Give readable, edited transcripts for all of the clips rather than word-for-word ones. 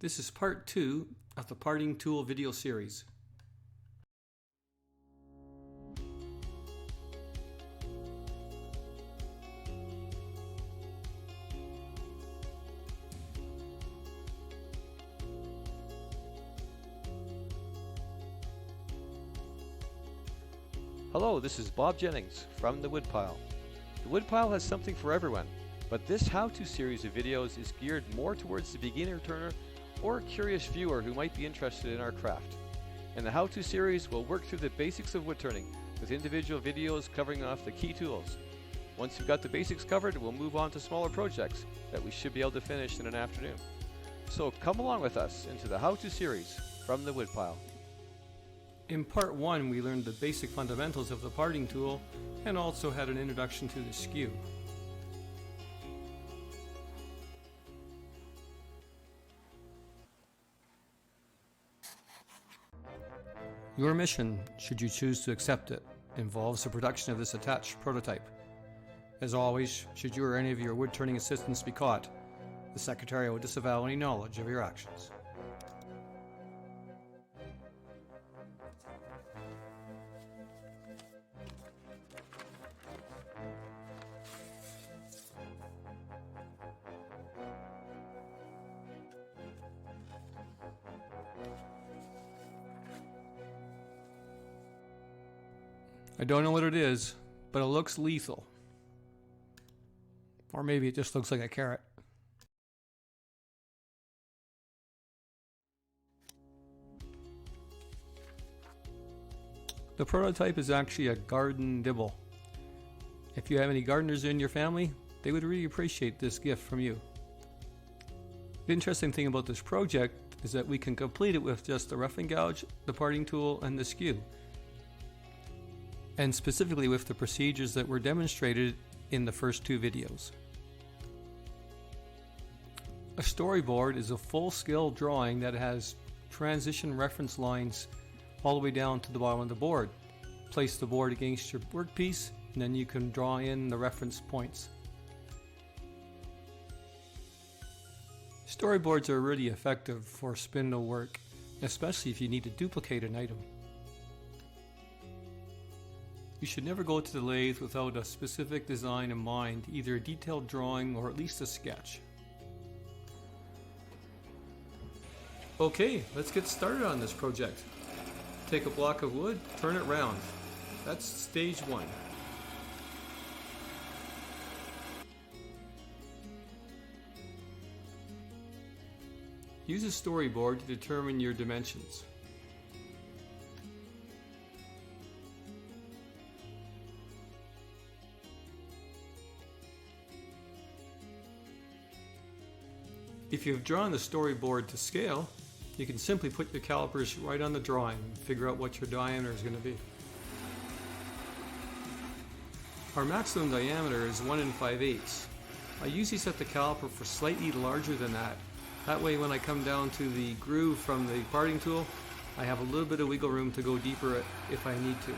This is part 2 of the parting tool video series. Hello, this is Bob Jennings from the WoodPile. The WoodPile has something for everyone, but this how-to series of videos is geared more towards the beginner turner or curious viewer who might be interested in our craft. In the how-to series, we'll work through the basics of wood turning with individual videos covering off the key tools. Once we've got the basics covered, we'll move on to smaller projects that we should be able to finish in an afternoon. So come along with us into the how-to series from the WoodPile. In part 1 we learned the basic fundamentals of the parting tool and also had an introduction to the skew. Your mission, should you choose to accept it, involves the production of this attached prototype. As always, should you or any of your wood turning assistants be caught, the Secretary will disavow any knowledge of your actions. I don't know what it is, but it looks lethal. Or maybe it just looks like a carrot. The prototype is actually a garden dibble. If you have any gardeners in your family, they would really appreciate this gift from you. The interesting thing about this project is that we can complete it with just the rough and gouge, the parting tool, and the skew. And specifically with the procedures that were demonstrated in the first 2 videos. A storyboard is a full-scale drawing that has transition reference lines all the way down to the bottom of the board. Place the board against your workpiece and then you can draw in the reference points. Storyboards are really effective for spindle work, especially if you need to duplicate an item. You should never go to the lathe without a specific design in mind, either a detailed drawing or at least a sketch. Okay, let's get started on this project. Take a block of wood, turn it round. That's stage 1. Use a storyboard to determine your dimensions. If you've drawn the storyboard to scale, you can simply put your calipers right on the drawing and figure out what your diameter is going to be. Our maximum diameter is 1 5/8. I usually set the caliper for slightly larger than that. That way when I come down to the groove from the parting tool, I have a little bit of wiggle room to go deeper if I need to.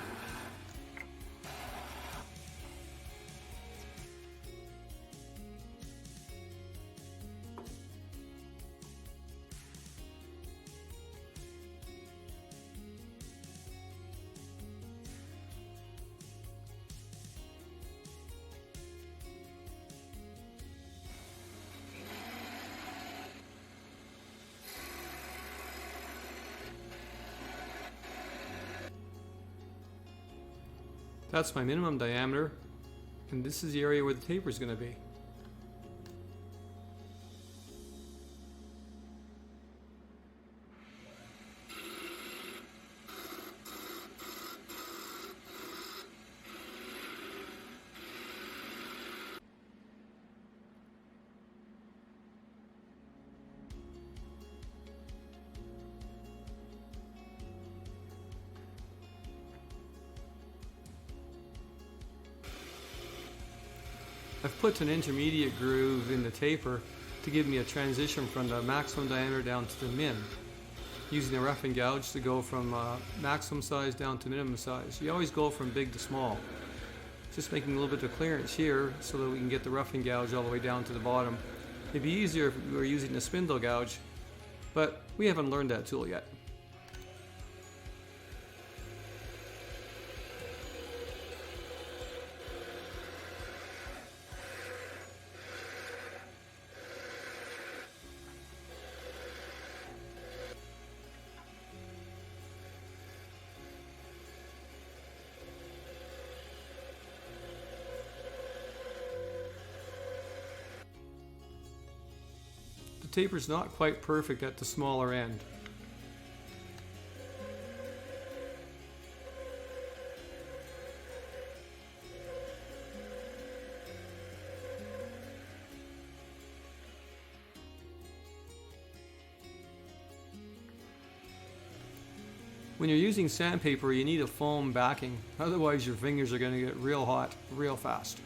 That's my minimum diameter, and this is the area where the taper is going to be. I've put an intermediate groove in the taper to give me a transition from the maximum diameter down to the min, using a rough and gouge to go from maximum size down to minimum size. You always go from big to small. Just making a little bit of clearance here so that we can get the rough and gouge all the way down to the bottom. It'd be easier if we were using a spindle gouge, but we haven't learned that tool yet. The taper's not quite perfect at the smaller end. When you're using sandpaper, you need a foam backing, otherwise your fingers are going to get real hot real fast.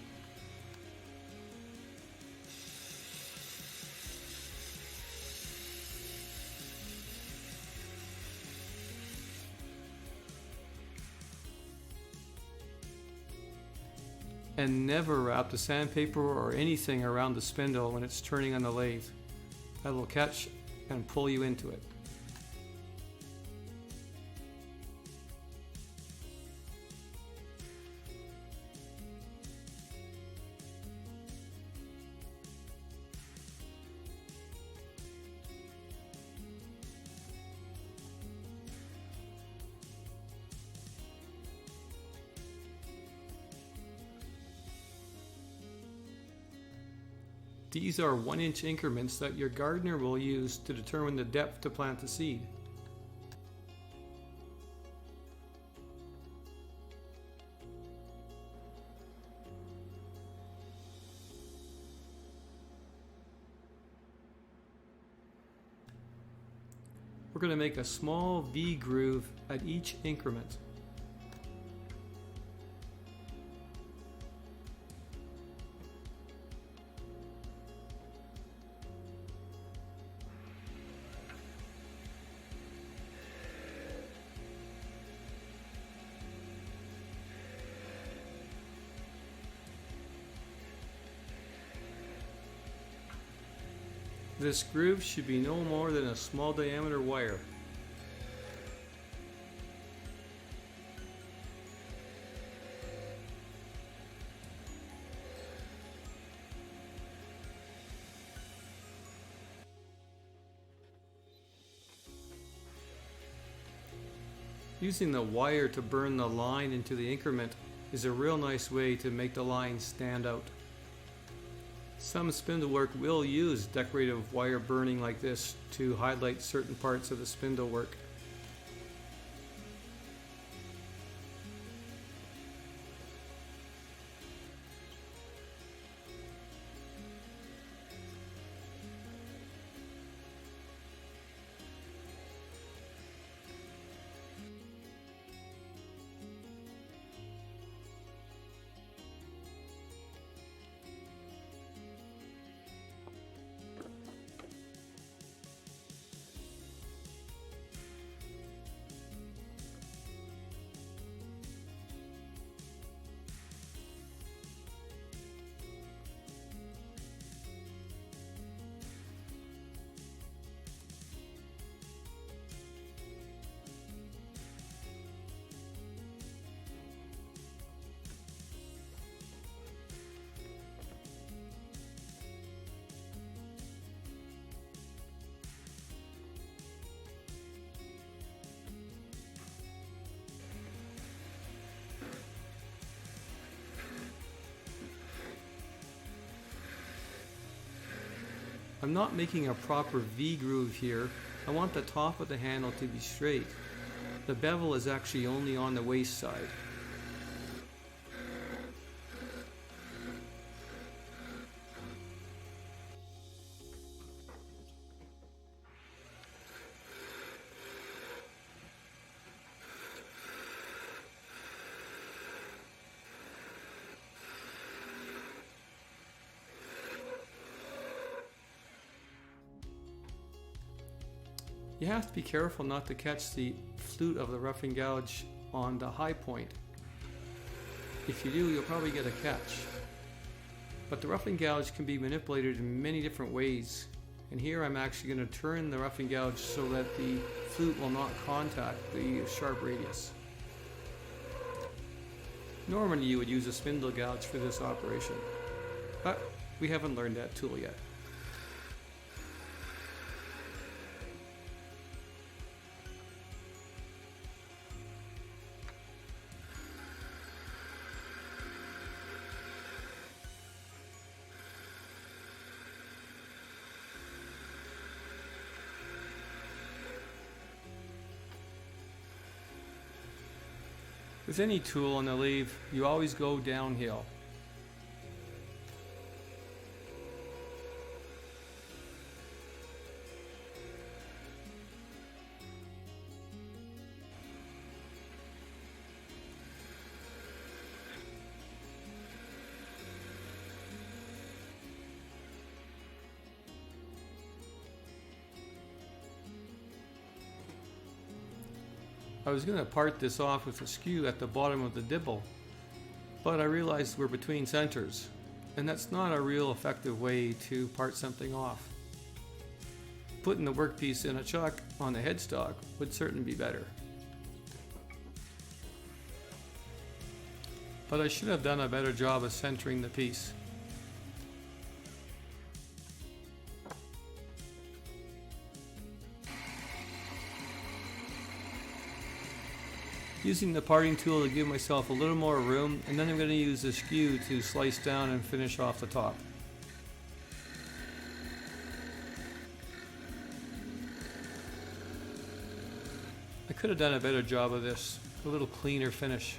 And never wrap the sandpaper or anything around the spindle when it's turning on the lathe. That will catch and pull you into it. These are 1-inch increments that your gardener will use to determine the depth to plant the seed. We're going to make a small V groove at each increment. This groove should be no more than a small diameter wire. Using the wire to burn the line into the increment is a real nice way to make the line stand out. Some spindle work will use decorative wire burning like this to highlight certain parts of the spindle work. I'm not making a proper V groove here. I want the top of the handle to be straight. The bevel is actually only on the waste side. You have to be careful not to catch the flute of the roughing gouge on the high point. If you do, you'll probably get a catch. But the roughing gouge can be manipulated in many different ways, And here I'm actually going to turn the roughing gouge so that the flute will not contact the sharp radius. Normally you would use a spindle gouge for this operation, but we haven't learned that tool yet. With any tool on the lathe, you always go downhill. I was going to part this off with a skew at the bottom of the dibble, but I realized we're between centers, and that's not a real effective way to part something off. Putting the workpiece in a chuck on the headstock would certainly be better. But I should have done a better job of centering the piece. Using the parting tool to give myself a little more room, and then I'm going to use the skew to slice down and finish off the top. I could have done a better job of this, a little cleaner finish.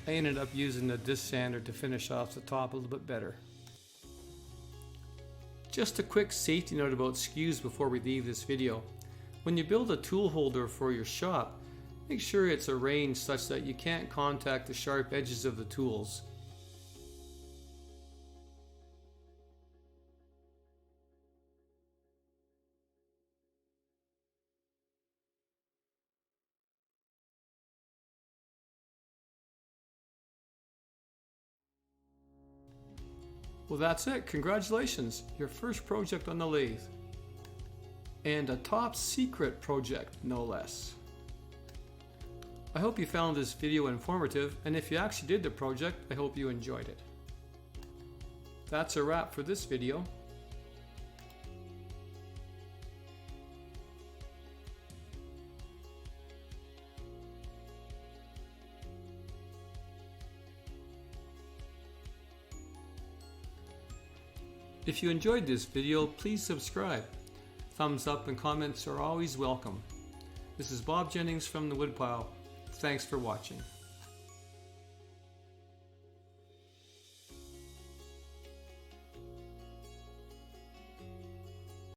I ended up using the disc sander to finish off the top a little bit better. Just a quick safety note about skews before we leave this video. When you build a tool holder for your shop, make sure it's arranged such that you can't contact the sharp edges of the tools. Well, that's it. Congratulations, your first project on the lathe. And a top secret project, no less. I hope you found this video informative, and if you actually did the project, I hope you enjoyed it. That's a wrap for this video. If you enjoyed this video, please subscribe. Thumbs up and comments are always welcome. This is Bob Jennings from the WoodPile. Thanks for watching.